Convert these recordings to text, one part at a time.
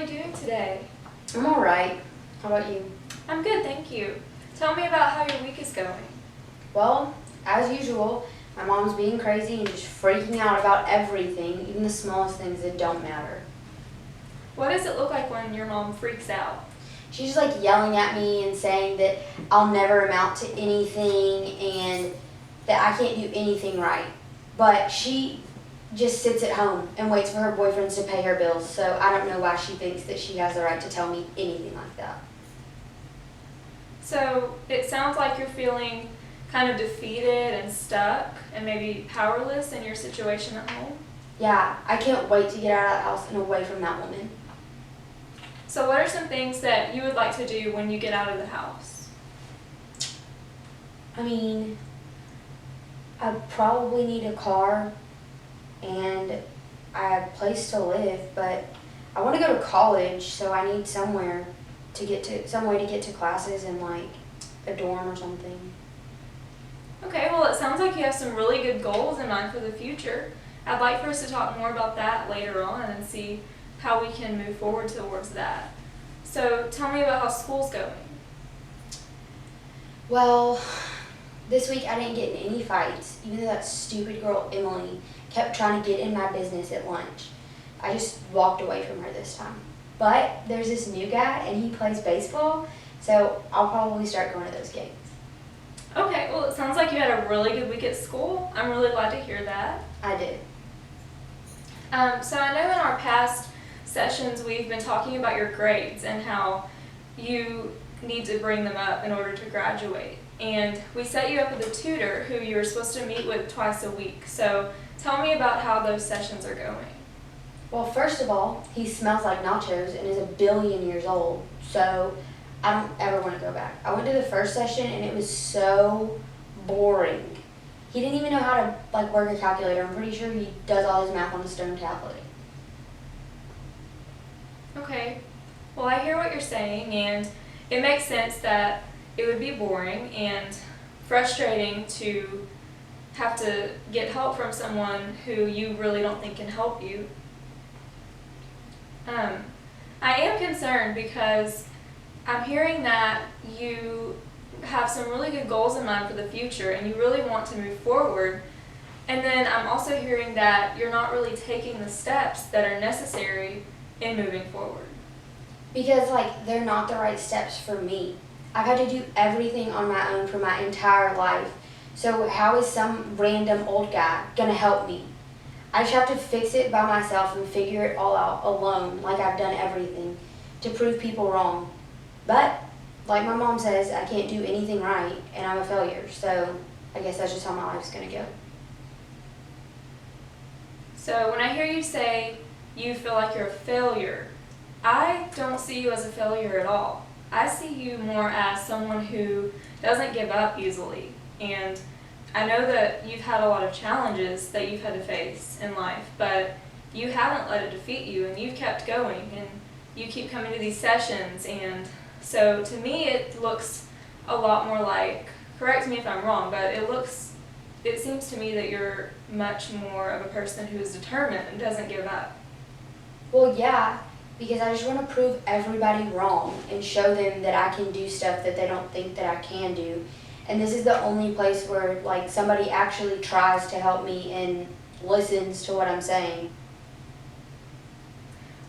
you doing today? I'm alright. How about you? I'm good, thank you. Tell me about how your week is going. Well, as usual, my mom's being crazy and just freaking out about everything, even the smallest things that don't matter. What does it look like when your mom freaks out? She's just like yelling at me and saying that I'll never amount to anything and that I can't do anything right. But she just sits at home and waits for her boyfriends to pay her bills, so I don't know why she thinks that she has the right to tell me anything like that. So it sounds like you're feeling kind of defeated and stuck and maybe powerless in your situation at home. Yeah, I can't wait to get out of the house and away from that woman. So what are some things that you would like to do when you get out of the house? I mean, I probably need a car and a place to live, but I want to go to college, so I need some way to get to classes and like a dorm or something. Okay, well it sounds like you have some really good goals in mind for the future. I'd like for us to talk more about that later on and see how we can move forward towards that. So tell me about how school's going. Well, this week I didn't get in any fights, even though that stupid girl Emily kept trying to get in my business at lunch. I just walked away from her this time. But there's this new guy and he plays baseball, so I'll probably start going to those games. Okay, well it sounds like you had a really good week at school. I'm really glad to hear that. I did. So I know in our past sessions we've been talking about your grades and how you need to bring them up in order to graduate. And we set you up with a tutor who you were supposed to meet with twice a week. So tell me about how those sessions are going. Well, first of all, he smells like nachos and is a billion years old, so I don't ever want to go back. I went to the first session and it was so boring. He didn't even know how to work a calculator. I'm pretty sure he does all his math on a stone tablet. Okay, well I hear what you're saying, and it makes sense that it would be boring and frustrating to have to get help from someone who you really don't think can help you. I am concerned because I'm hearing that you have some really good goals in mind for the future and you really want to move forward. And then I'm also hearing that you're not really taking the steps that are necessary in moving forward. Because they're not the right steps for me. I've had to do everything on my own for my entire life. So how is some random old guy gonna help me? I just have to fix it by myself and figure it all out alone, like I've done everything, to prove people wrong. But, like my mom says, I can't do anything right, and I'm a failure, so I guess that's just how my life's gonna go. So when I hear you say you feel like you're a failure, I don't see you as a failure at all. I see you more as someone who doesn't give up easily, and I know that you've had a lot of challenges that you've had to face in life, but you haven't let it defeat you, and you've kept going, and you keep coming to these sessions, and so to me it looks a lot more like, correct me if I'm wrong, but it seems to me that you're much more of a person who is determined and doesn't give up. Well, yeah, because I just want to prove everybody wrong and show them that I can do stuff that they don't think that I can do. And this is the only place where somebody actually tries to help me and listens to what I'm saying.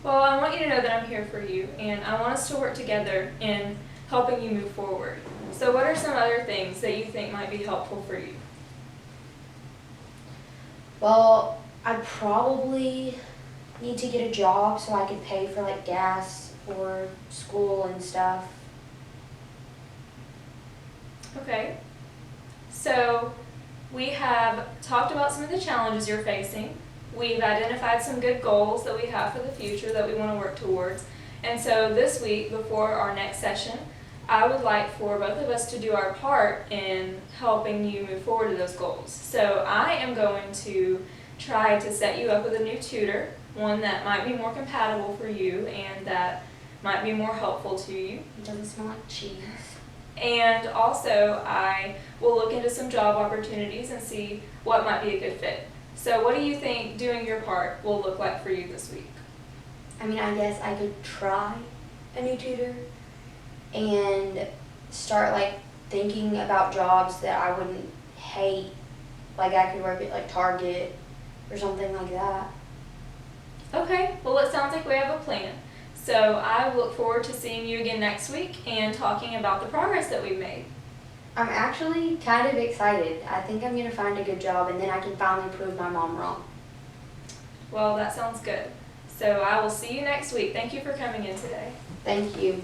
Well, I want you to know that I'm here for you, and I want us to work together in helping you move forward. So what are some other things that you think might be helpful for you? Well, I probably need to get a job so I can pay for gas or school and stuff. Okay, so we have talked about some of the challenges you're facing. We've identified some good goals that we have for the future that we want to work towards. And so this week, before our next session, I would like for both of us to do our part in helping you move forward to those goals. So I am going to try to set you up with a new tutor, one that might be more compatible for you and that might be more helpful to you. It doesn't smell like cheese. And also, I will look into some job opportunities and see what might be a good fit. So what do you think doing your part will look like for you this week? I mean, I guess I could try a new tutor and start like thinking about jobs that I wouldn't hate. Like I could work at like Target or something like that. Okay, well, it sounds like we have a plan. So I look forward to seeing you again next week and talking about the progress that we've made. I'm actually kind of excited. I think I'm going to find a good job and then I can finally prove my mom wrong. Well, that sounds good. So I will see you next week. Thank you for coming in today. Thank you.